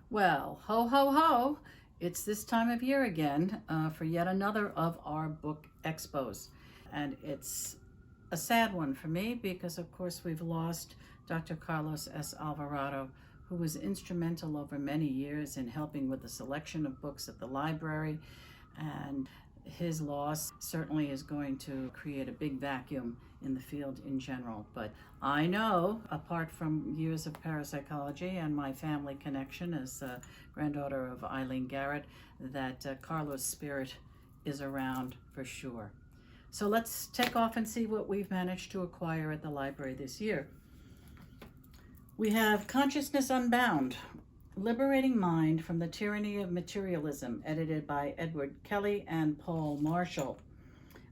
Well, ho, ho, ho. It's this time of year again for yet another of our book expos. And it's a sad one for me because, of course, we've lost Dr. Carlos S. Alvarado, who was instrumental over many years in helping with the selection of books at the library. And his loss certainly is going to create a big vacuum in the field in general. But I know, apart from years of parapsychology and my family connection as a granddaughter of Eileen Garrett, that Carlos' spirit is around for sure. So let's take off and see what we've managed to acquire at the library this year. We have Consciousness Unbound, Liberating Mind from the Tyranny of Materialism, edited by Edward Kelly and Paul Marshall.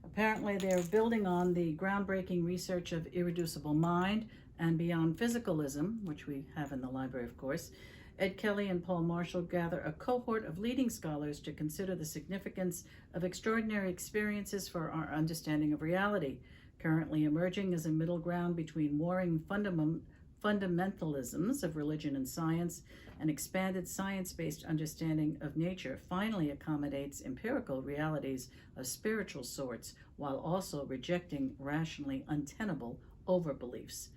Apparently they're building on the groundbreaking research of irreducible mind and beyond physicalism, which we have in the library, of course. Ed Kelly and Paul Marshall gather a cohort of leading scholars to consider the significance of extraordinary experiences for our understanding of reality, currently emerging as a middle ground between warring fundamentalisms of religion and science. An expanded science-based understanding of nature finally accommodates empirical realities of spiritual sorts while also rejecting rationally untenable overbeliefs.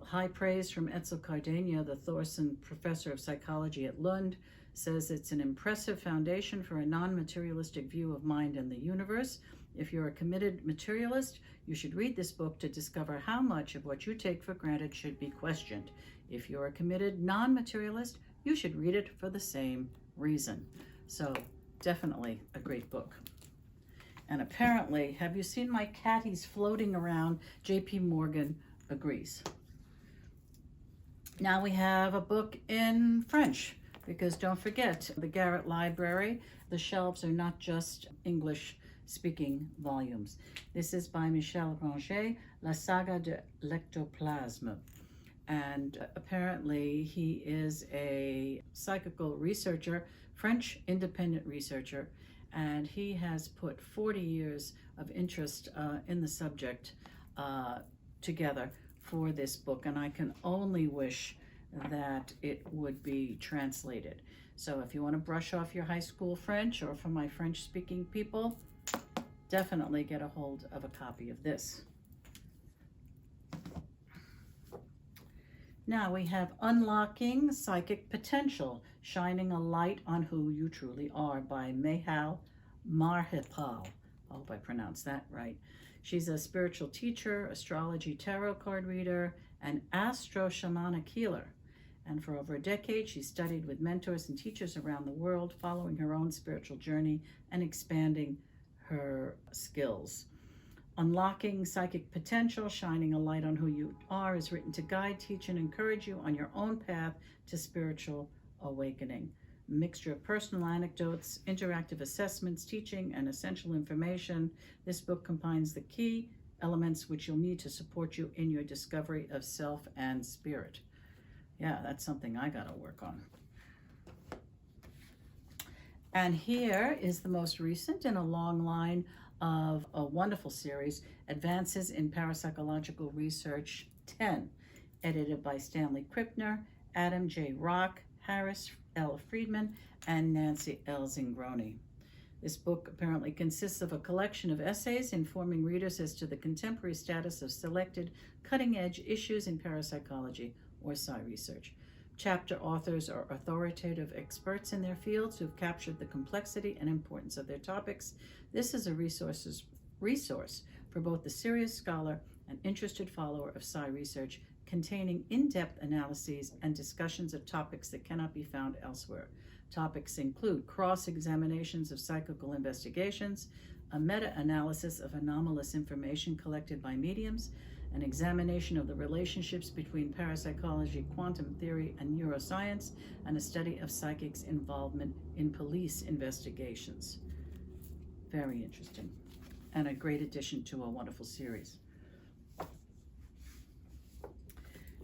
High praise from Edsel Cardenio, the Thorson Professor of Psychology at Lund, says it's an impressive foundation for a non-materialistic view of mind and the universe. If you're a committed materialist, you should read this book to discover how much of what you take for granted should be questioned. If you're a committed non-materialist, you should read it for the same reason. So definitely a great book. And apparently, have you seen my cat? He's floating around. JP Morgan agrees. Now we have a book in French, because don't forget, the Garrett Library, the shelves are not just English speaking volumes. This is by Michel Ranger, La Saga de Lectoplasma. And apparently he is a psychical researcher, French independent researcher, and he has put 40 years of interest in the subject together for this book, and I can only wish that it would be translated. So if you want to brush off your high school French, or for my French-speaking people, definitely get a hold of a copy of this. Now we have Unlocking Psychic Potential, Shining a Light on Who You Truly Are by Mehal Marhepal. I hope I pronounced that right. She's a spiritual teacher, astrology tarot card reader, and astro-shamanic healer. And for over a decade, she studied with mentors and teachers around the world, following her own spiritual journey and expanding her skills. Unlocking Psychic Potential, Shining a Light on Who You Are is written to guide, teach, and encourage you on your own path to spiritual awakening. A mixture of personal anecdotes, interactive assessments, teaching, and essential information. This book combines the key elements which you'll need to support you in your discovery of self and spirit. Yeah, that's something I gotta work on. And here is the most recent in a long line of a wonderful series, Advances in Parapsychological Research 10, edited by Stanley Krippner, Adam J. Rock, Harris L. Friedman, and Nancy L. Zingroni. This book apparently consists of a collection of essays informing readers as to the contemporary status of selected cutting-edge issues in parapsychology or psi research. Chapter authors are authoritative experts in their fields who've captured the complexity and importance of their topics. This is a resource for both the serious scholar and interested follower of psi research, containing in-depth analyses and discussions of topics that cannot be found elsewhere. Topics include cross-examinations of psychical investigations, a meta-analysis of anomalous information collected by mediums, an examination of the relationships between parapsychology, quantum theory, and neuroscience, and a study of psychics' involvement in police investigations. Very interesting, and a great addition to a wonderful series.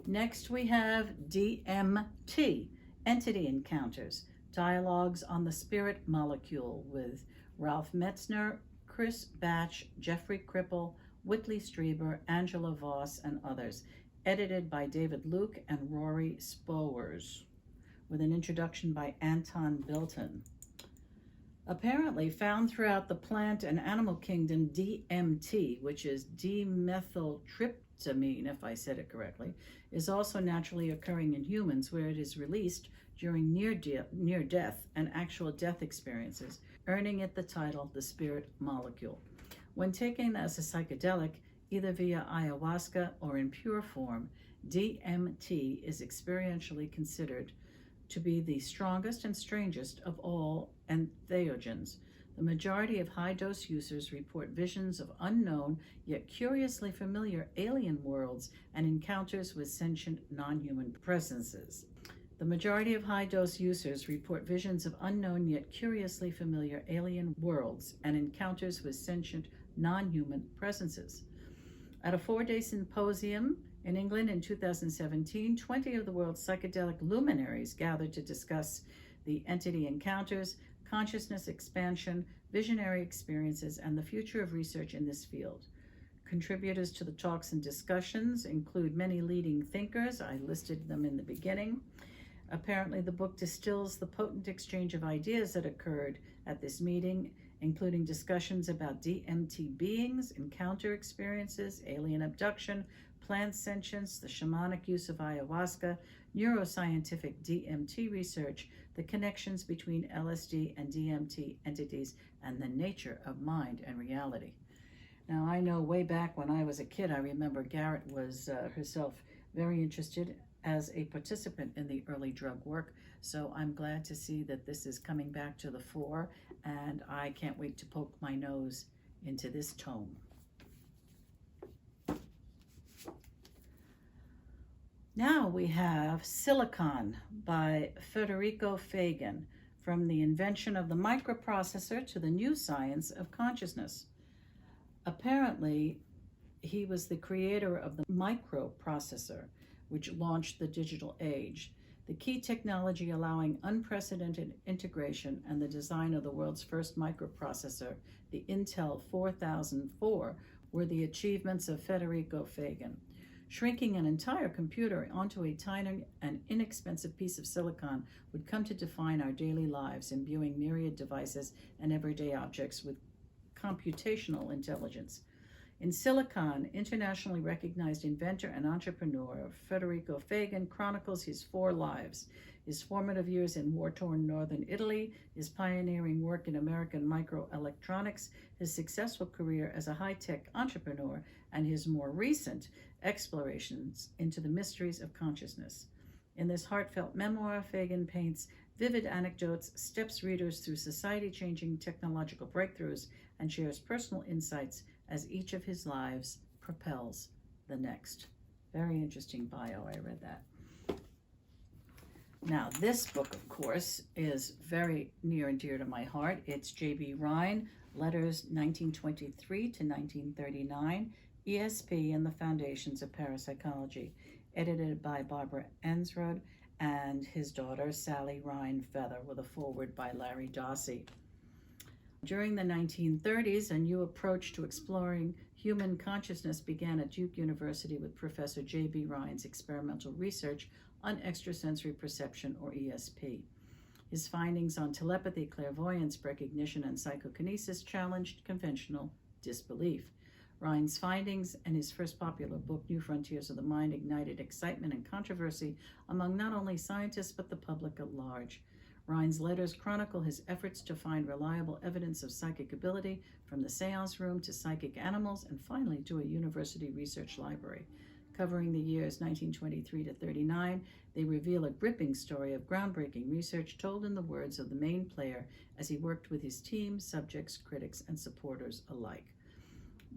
Next, we have DMT Entity Encounters, Dialogues on the Spirit Molecule, with Ralph Metzner, Chris Batch, Jeffrey Kripple, Whitley Strieber, Angela Voss, and others. Edited by David Luke and Rory Spowers. with an introduction by Anton Bilton. Apparently found throughout the plant and animal kingdom, DMT, which is dimethyltryptamine, if I said it correctly, is also naturally occurring in humans, where it is released during near-death and actual death experiences, earning it the title the spirit molecule. When taken as a psychedelic, either via ayahuasca or in pure form, DMT is experientially considered to be the strongest and strangest of all entheogens. The majority of high-dose users report visions of unknown yet curiously familiar alien worlds and encounters with sentient non-human presences. The majority of high-dose users report visions of unknown yet curiously familiar alien worlds and encounters with sentient non-human presences. At a 4-day symposium in England in 2017, 20 of the world's psychedelic luminaries gathered to discuss the entity encounters, consciousness expansion, visionary experiences, and the future of research in this field. Contributors to the talks and discussions include many leading thinkers. I listed them in the beginning. Apparently, the book distills the potent exchange of ideas that occurred at this meeting, including discussions about DMT beings, encounter experiences, alien abduction, plant sentience, the shamanic use of ayahuasca, neuroscientific DMT research, the connections between LSD and DMT entities, and the nature of mind and reality. Now, I know way back when I was a kid, I remember Garrett was herself very interested as a participant in the early drug work, so I'm glad to see that this is coming back to the fore, and I can't wait to poke my nose into this tome. Now we have Silicon by Federico Fagan, From the Invention of the Microprocessor to the New Science of Consciousness. Apparently, he was the creator of the microprocessor, which launched the digital age, the key technology allowing unprecedented integration and the design of the world's first microprocessor, the Intel 4004, were the achievements of Federico Fagan. Shrinking an entire computer onto a tiny and inexpensive piece of silicon would come to define our daily lives, imbuing myriad devices and everyday objects with computational intelligence. In Silicon, internationally recognized inventor and entrepreneur Federico Fagan chronicles his 4 lives: his formative years in war-torn northern Italy, his pioneering work in American microelectronics, his successful career as a high-tech entrepreneur, and his more recent explorations into the mysteries of consciousness. In this heartfelt memoir, Fagan paints vivid anecdotes, steps readers through society-changing technological breakthroughs, and shares personal insights as each of his lives propels the next. Very interesting bio, I read that. Now, this book, of course, is very near and dear to my heart. It's J.B. Rhine, Letters 1923 to 1939, ESP and the Foundations of Parapsychology, edited by Barbara Ensrod and his daughter, Sally Rhine Feather, with a foreword by Larry Dossey. During the 1930s, a new approach to exploring human consciousness began at Duke University with Professor J.B. Rhine's experimental research on extrasensory perception, or ESP. His findings on telepathy, clairvoyance, precognition, and psychokinesis challenged conventional disbelief. Rhine's findings and his first popular book, New Frontiers of the Mind, ignited excitement and controversy among not only scientists but the public at large. Rhine's letters chronicle his efforts to find reliable evidence of psychic ability, from the seance room to psychic animals, and finally to a university research library. Covering the years 1923 to 39, they reveal a gripping story of groundbreaking research told in the words of the main player as he worked with his team, subjects, critics, and supporters alike.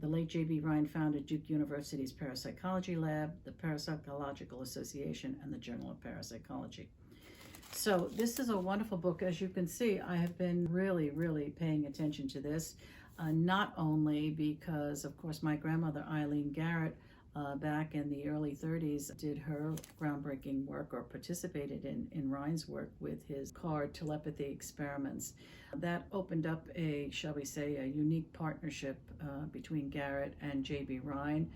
The late J.B. Rhine founded Duke University's Parapsychology Lab, the Parapsychological Association, and the Journal of Parapsychology. So this is a wonderful book. As you can see, I have been really, really paying attention to this, not only because, of course, my grandmother, Eileen Garrett, back in the early 30s, did her groundbreaking work or participated in Rhine's work with his card telepathy experiments. That opened up a, shall we say, a unique partnership between Garrett and J.B. Rhine,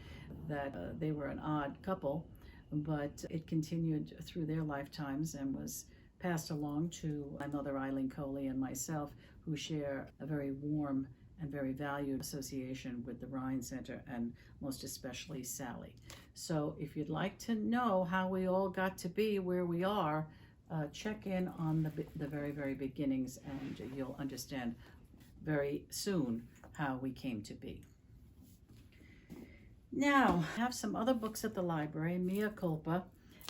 that they were an odd couple, but it continued through their lifetimes and was passed along to my mother, Eileen Coley, and myself, who share a very warm and very valued association with the Rhine Center, and most especially Sally. So if you'd like to know how we all got to be where we are, check in on the very, very beginnings, and you'll understand very soon how we came to be. Now, I have some other books at the library, mea culpa,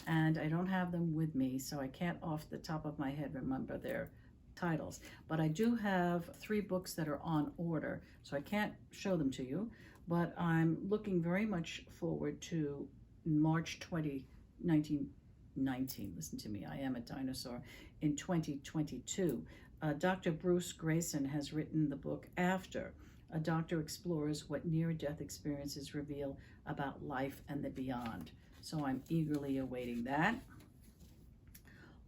and I don't have them with me, so I can't off the top of my head remember their titles. But I do have 3 books that are on order, so I can't show them to you, but I'm looking very much forward to March 1919. Listen to me, I am a dinosaur. In 2022, Dr. Bruce Grayson has written the book After. A doctor explores what near-death experiences reveal about life and the beyond. So I'm eagerly awaiting that.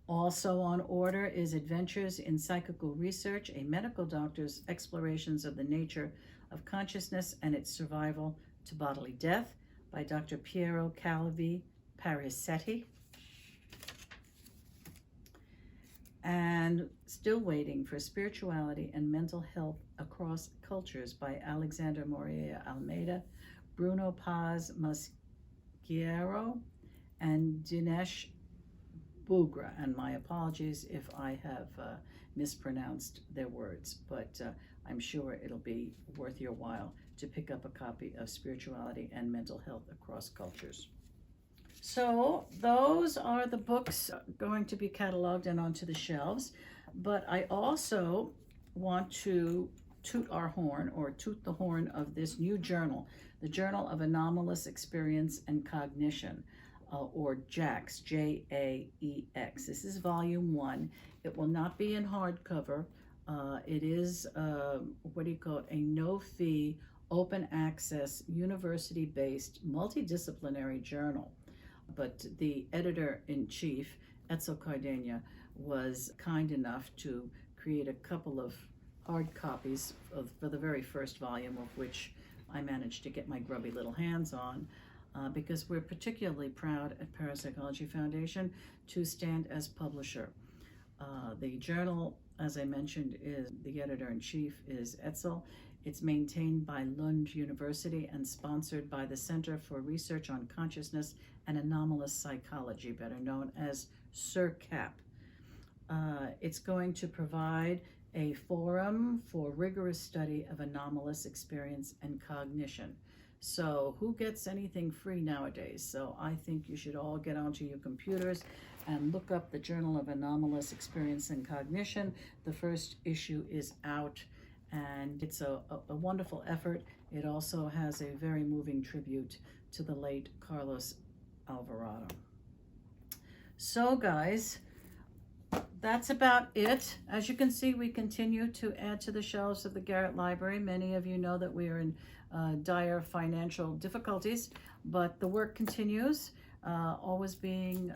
Also on order is Adventures in Psychical Research, a medical doctor's explorations of the nature of consciousness and its survival to bodily death by Dr. Piero Calvi Parisetti. And still waiting for Spirituality and Mental Health Across Cultures by Alexander Morea Almeida, Bruno Paz Maschiero, and Dinesh Bugra. And my apologies if I have mispronounced their words, but I'm sure it'll be worth your while to pick up a copy of Spirituality and Mental Health Across Cultures. So those are the books going to be cataloged and onto the shelves, but I also want to toot our horn, or toot the horn of this new journal, the Journal of Anomalous Experience and Cognition, or JAX, J-A-E-X. This is volume 1. It will not be in hardcover. It is, a no-fee, open access, university-based, multidisciplinary journal. But the editor-in-chief, Etzel Cardenia, was kind enough to create a couple of hard copies for the very first volume, of which I managed to get my grubby little hands on, because we're particularly proud at Parapsychology Foundation to stand as publisher. The journal, as I mentioned, is the editor-in-chief is Etzel. It's maintained by Lund University and sponsored by the Center for Research on Consciousness and Anomalous Psychology, better known as CERCAP. It's going to provide a forum for rigorous study of anomalous experience and cognition. So who gets anything free nowadays? So I think you should all get onto your computers and look up the Journal of Anomalous Experience and Cognition. The first issue is out, and it's a wonderful effort. It also has a very moving tribute to the late Carlos Alvarado. So guys, that's about it. As you can see, we continue to add to the shelves of the Garrett Library. Many of you know that we are in dire financial difficulties, but the work continues, always being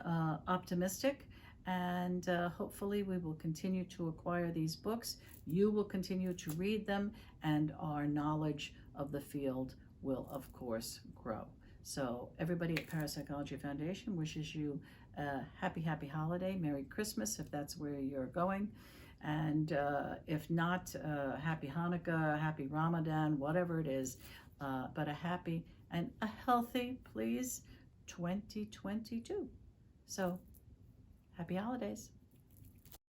optimistic, and hopefully we will continue to acquire these books. You will continue to read them, and our knowledge of the field will, of course, grow. So everybody at Parapsychology Foundation wishes you a happy holiday, Merry Christmas if that's where you're going, and if not, happy Hanukkah, happy Ramadan, whatever it is, but a happy and a healthy, please, 2022. So happy holidays.